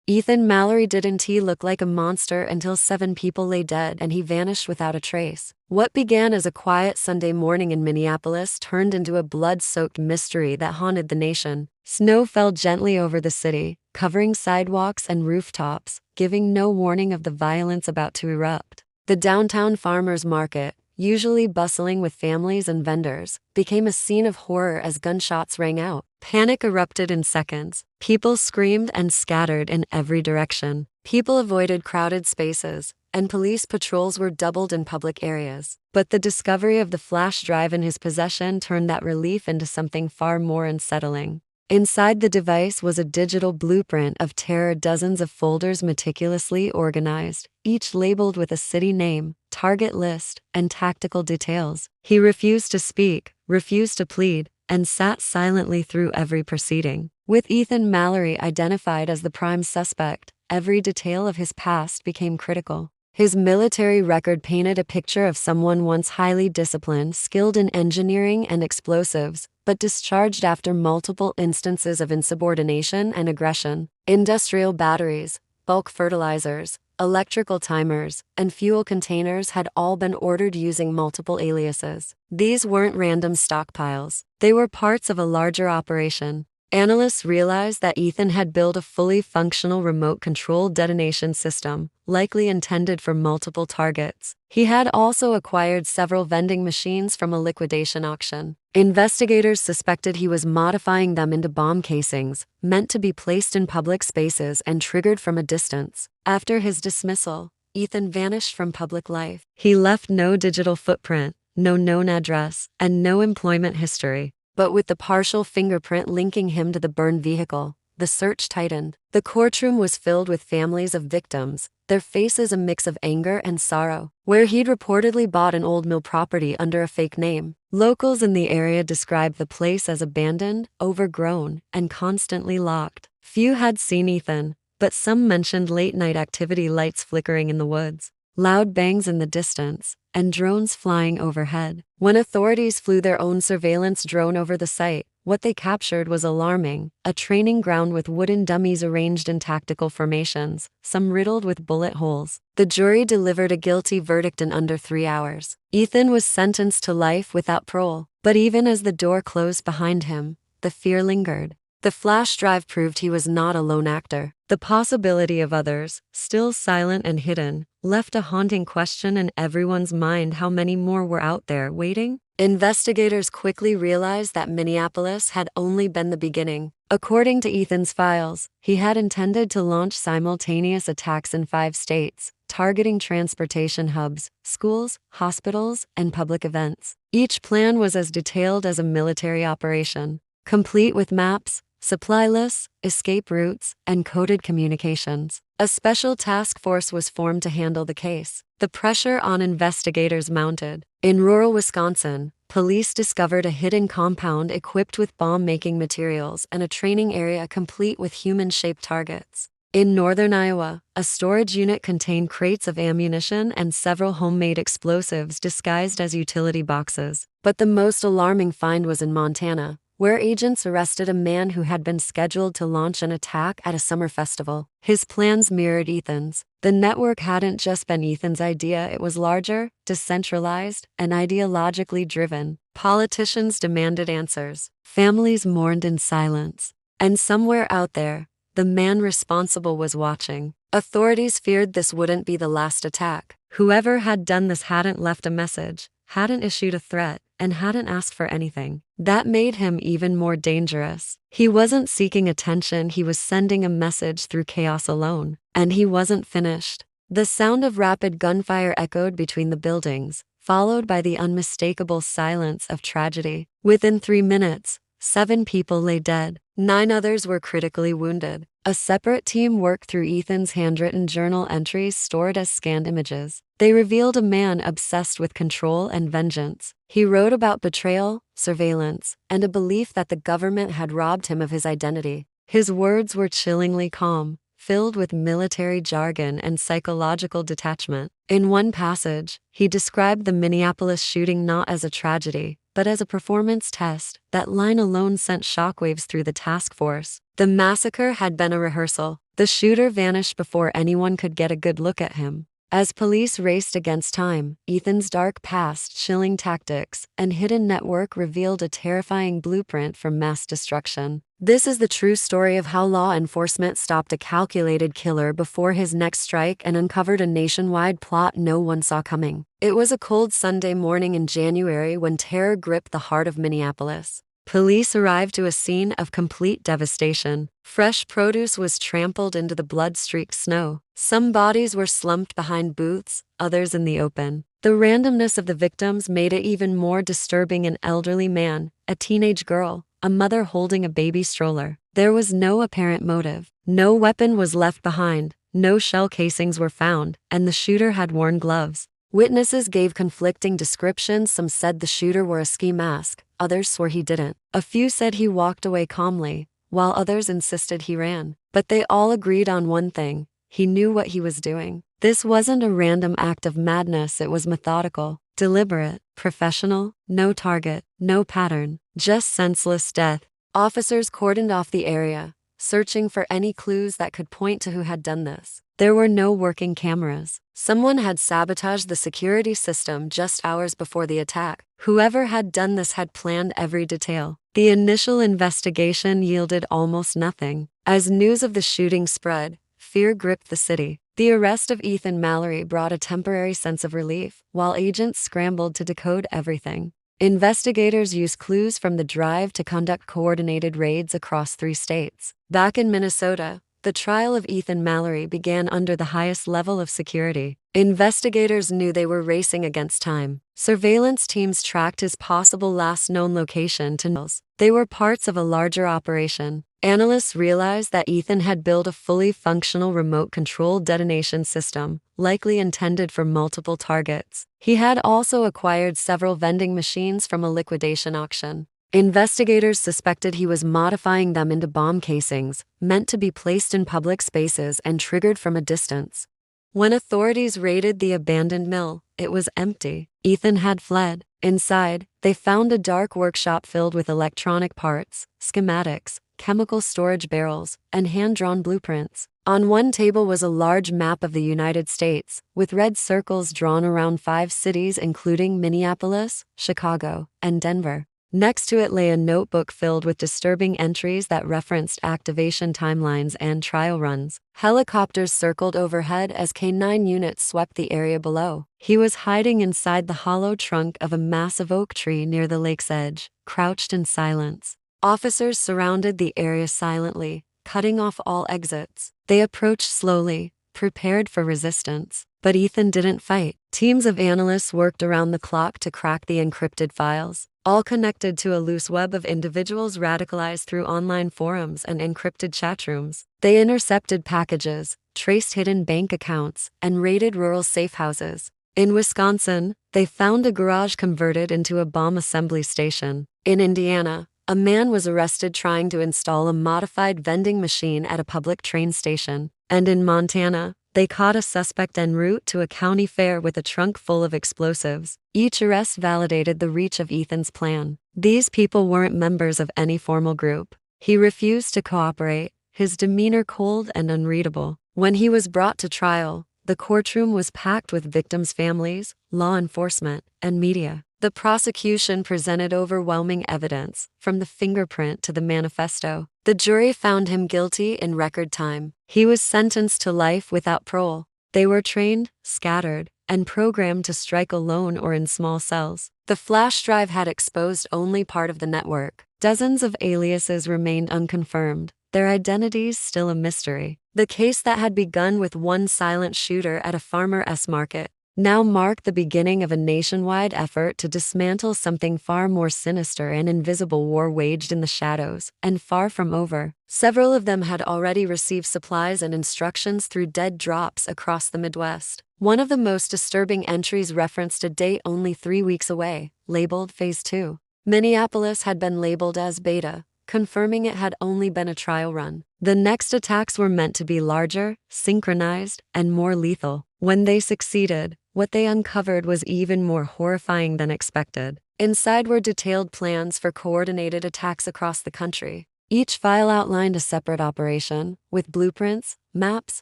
Ethan Mallory didn't he look like a monster until 7 people lay dead and he vanished without a trace. What began as a quiet Sunday morning in Minneapolis turned into a blood-soaked mystery that haunted the nation. Snow fell gently over the city, covering sidewalks and rooftops, giving no warning of the violence about to erupt. The downtown farmers market, usually bustling with families and vendors, became a scene of horror as gunshots rang out. Panic erupted in seconds. People screamed and scattered in every direction. People avoided crowded spaces, and police patrols were doubled in public areas. But the discovery of the flash drive in his possession turned that relief into something far more unsettling. Inside the device was a digital blueprint of terror, dozens of folders meticulously organized, each labeled with a city name, target list, and tactical details. He refused to speak, refused to plead, and sat silently through every proceeding. With Ethan Mallory identified as the prime suspect, every detail of his past became critical. His military record painted a picture of someone once highly disciplined, skilled in engineering and explosives, but discharged after multiple instances of insubordination and aggression. Industrial batteries, bulk fertilizers, electrical timers, and fuel containers had all been ordered using multiple aliases. These weren't random stockpiles. They were parts of a larger operation. Analysts realized that Ethan had built a fully functional remote-controlled detonation system, likely intended for multiple targets. He had also acquired several vending machines from a liquidation auction. Investigators suspected he was modifying them into bomb casings, meant to be placed in public spaces and triggered from a distance. After his dismissal, Ethan vanished from public life. He left no digital footprint, no known address, and no employment history. But with the partial fingerprint linking him to the burned vehicle, the search tightened. The courtroom was filled with families of victims, their faces a mix of anger and sorrow. Where he'd reportedly bought an old mill property under a fake name, locals in the area described the place as abandoned, overgrown, and constantly locked. Few had seen Ethan, but some mentioned late-night activity, lights flickering in the woods, loud bangs in the distance, and drones flying overhead. When authorities flew their own surveillance drone over the site, what they captured was alarming: a training ground with wooden dummies arranged in tactical formations, some riddled with bullet holes. The jury delivered a guilty verdict in under 3 hours. Ethan was sentenced to life without parole, but even as the door closed behind him, the fear lingered. The flash drive proved he was not a lone actor. The possibility of others, still silent and hidden, left a haunting question in everyone's mind: how many more were out there waiting? Investigators quickly realized that Minneapolis had only been the beginning. According to Ethan's files, he had intended to launch simultaneous attacks in 5 states, targeting transportation hubs, schools, hospitals, and public events. Each plan was as detailed as a military operation, complete with maps, supply lists, escape routes, and coded communications. A special task force was formed to handle the case. The pressure on investigators mounted. In rural Wisconsin, police discovered a hidden compound equipped with bomb-making materials and a training area complete with human-shaped targets. In northern Iowa, a storage unit contained crates of ammunition and several homemade explosives disguised as utility boxes. But the most alarming find was in Montana, where agents arrested a man who had been scheduled to launch an attack at a summer festival. His plans mirrored Ethan's. The network hadn't just been Ethan's idea, it was larger, decentralized, and ideologically driven. Politicians demanded answers. Families mourned in silence. And somewhere out there, the man responsible was watching. Authorities feared this wouldn't be the last attack. Whoever had done this hadn't left a message, hadn't issued a threat, and hadn't asked for anything. That made him even more dangerous. He wasn't seeking attention, he was sending a message through chaos alone. And he wasn't finished. The sound of rapid gunfire echoed between the buildings, followed by the unmistakable silence of tragedy. Within 3 minutes, 7 people lay dead. 9 others were critically wounded. A separate team worked through Ethan's handwritten journal entries stored as scanned images. They revealed a man obsessed with control and vengeance. He wrote about betrayal, surveillance, and a belief that the government had robbed him of his identity. His words were chillingly calm, filled with military jargon and psychological detachment. In one passage, he described the Minneapolis shooting not as a tragedy, but as a performance test. That line alone sent shockwaves through the task force. The massacre had been a rehearsal. The shooter vanished before anyone could get a good look at him. As police raced against time, Ethan's dark past, chilling tactics, and hidden network revealed a terrifying blueprint for mass destruction. This is the true story of how law enforcement stopped a calculated killer before his next strike and uncovered a nationwide plot no one saw coming. It was a cold Sunday morning in January when terror gripped the heart of Minneapolis. Police arrived to a scene of complete devastation. Fresh produce was trampled into the blood-streaked snow. Some bodies were slumped behind booths, others in the open. The randomness of the victims made it even more disturbing. An elderly man, a teenage girl, a mother holding a baby stroller. There was no apparent motive. No weapon was left behind, no shell casings were found, and the shooter had worn gloves. Witnesses gave conflicting descriptions. Some said the shooter wore a ski mask, others swore he didn't. A few said he walked away calmly, while others insisted he ran. But they all agreed on one thing: he knew what he was doing. This wasn't a random act of madness, it was methodical, deliberate, professional, no target, no pattern, just senseless death. Officers cordoned off the area, searching for any clues that could point to who had done this. There were no working cameras. Someone had sabotaged the security system just hours before the attack. Whoever had done this had planned every detail. The initial investigation yielded almost nothing. As news of the shooting spread, fear gripped the city. The arrest of Ethan Mallory brought a temporary sense of relief, while agents scrambled to decode everything. Investigators used clues from the drive to conduct coordinated raids across 3 states. Back in Minnesota, the trial of Ethan Mallory began under the highest level of security. Investigators knew they were racing against time. Surveillance teams tracked his possible last known location to Nils. They were parts of a larger operation. Analysts realized that Ethan had built a fully functional remote-controlled detonation system, likely intended for multiple targets. He had also acquired several vending machines from a liquidation auction. Investigators suspected he was modifying them into bomb casings, meant to be placed in public spaces and triggered from a distance. When authorities raided the abandoned mill, it was empty. Ethan had fled. Inside, they found a dark workshop filled with electronic parts, schematics, chemical storage barrels, and hand-drawn blueprints. On one table was a large map of the United States, with red circles drawn around 5 cities including Minneapolis, Chicago, and Denver. Next to it lay a notebook filled with disturbing entries that referenced activation timelines and trial runs. Helicopters circled overhead as K-9 units swept the area below. He was hiding inside the hollow trunk of a massive oak tree near the lake's edge, crouched in silence. Officers surrounded the area silently, cutting off all exits. They approached slowly, prepared for resistance. But Ethan didn't fight. Teams of analysts worked around the clock to crack the encrypted files, all connected to a loose web of individuals radicalized through online forums and encrypted chat rooms. They intercepted packages, traced hidden bank accounts, and raided rural safe houses. In Wisconsin, they found a garage converted into a bomb assembly station. In Indiana, a man was arrested trying to install a modified vending machine at a public train station. And in Montana, they caught a suspect en route to a county fair with a trunk full of explosives. Each arrest validated the reach of Ethan's plan. These people weren't members of any formal group. He refused to cooperate, his demeanor cold and unreadable. When he was brought to trial, the courtroom was packed with victims' families, law enforcement, and media. The prosecution presented overwhelming evidence, from the fingerprint to the manifesto. The jury found him guilty in record time. He was sentenced to life without parole. They were trained, scattered, and programmed to strike alone or in small cells. The flash drive had exposed only part of the network. Dozens of aliases remained unconfirmed, their identities still a mystery. The case that had begun with one silent shooter at a farmer's market now marked the beginning of a nationwide effort to dismantle something far more sinister. An invisible war waged in the shadows, and far from over. Several of them had already received supplies and instructions through dead drops across the Midwest. One of the most disturbing entries referenced a date only 3 weeks away, labeled Phase 2. Minneapolis had been labeled as Beta, confirming it had only been a trial run. The next attacks were meant to be larger, synchronized, and more lethal. When they succeeded, what they uncovered was even more horrifying than expected. Inside were detailed plans for coordinated attacks across the country. Each file outlined a separate operation, with blueprints, maps,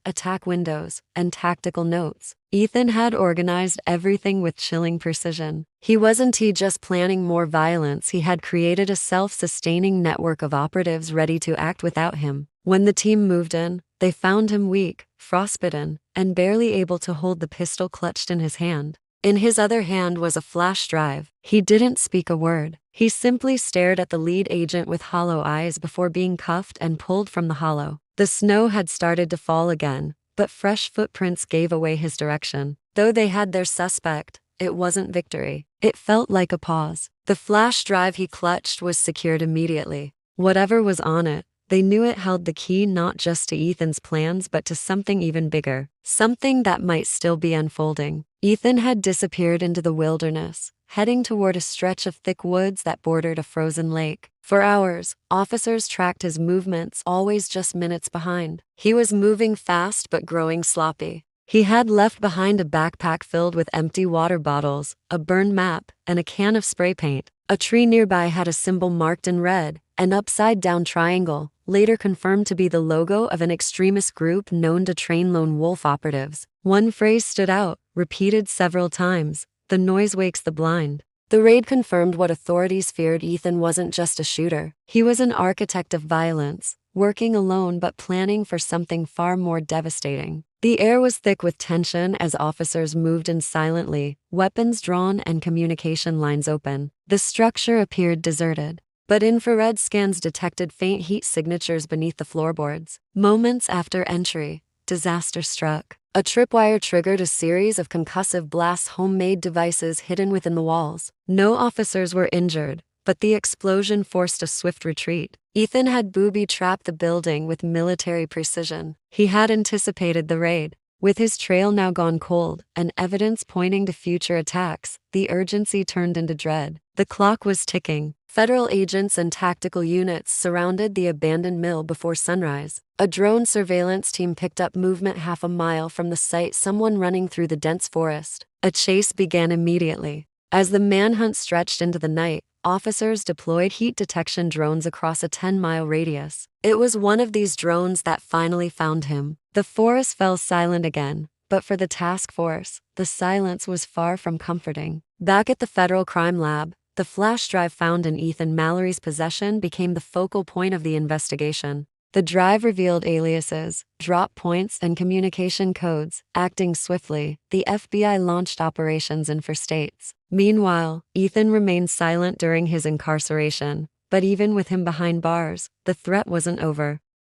attack windows, and tactical notes. Ethan had organized everything with chilling precision. He wasn't just planning more violence, he had created a self-sustaining network of operatives ready to act without him. When the team moved in, they found him weak, frostbitten, and barely able to hold the pistol clutched in his hand. In his other hand was a flash drive. He didn't speak a word. He simply stared at the lead agent with hollow eyes before being cuffed and pulled from the hollow. The snow had started to fall again, but fresh footprints gave away his direction. Though they had their suspect, it wasn't victory. It felt like a pause. The flash drive he clutched was secured immediately. Whatever was on it, they knew it held the key not just to Ethan's plans but to something even bigger, something that might still be unfolding. Ethan had disappeared into the wilderness, heading toward a stretch of thick woods that bordered a frozen lake. For hours, officers tracked his movements, always just minutes behind. He was moving fast but growing sloppy. He had left behind a backpack filled with empty water bottles, a burned map, and a can of spray paint. A tree nearby had a symbol marked in red, an upside-down triangle, later confirmed to be the logo of an extremist group known to train lone wolf operatives. One phrase stood out, repeated several times: "The noise wakes the blind." The raid confirmed what authorities feared. Ethan wasn't just a shooter. He was an architect of violence, working alone but planning for something far more devastating. The air was thick with tension as officers moved in silently, weapons drawn and communication lines open. The structure appeared deserted, but infrared scans detected faint heat signatures beneath the floorboards. Moments after entry, disaster struck. A tripwire triggered a series of concussive blasts, homemade devices hidden within the walls. No officers were injured, but the explosion forced a swift retreat. Ethan had booby-trapped the building with military precision. He had anticipated the raid. With his trail now gone cold and evidence pointing to future attacks, the urgency turned into dread. The clock was ticking. Federal agents and tactical units surrounded the abandoned mill before sunrise. A drone surveillance team picked up movement half a mile from the site, someone running through the dense forest. A chase began immediately. As the manhunt stretched into the night, officers deployed heat detection drones across a 10-mile radius. It was one of these drones that finally found him. The forest fell silent again, but for the task force, the silence was far from comforting. Back at the federal crime lab, the flash drive found in Ethan Mallory's possession became the focal point of the investigation. The drive revealed aliases, drop points, and communication codes. Acting swiftly, the FBI launched operations in 4 states. Meanwhile, Ethan remained silent during his incarceration, but even with him behind bars, the threat wasn't over.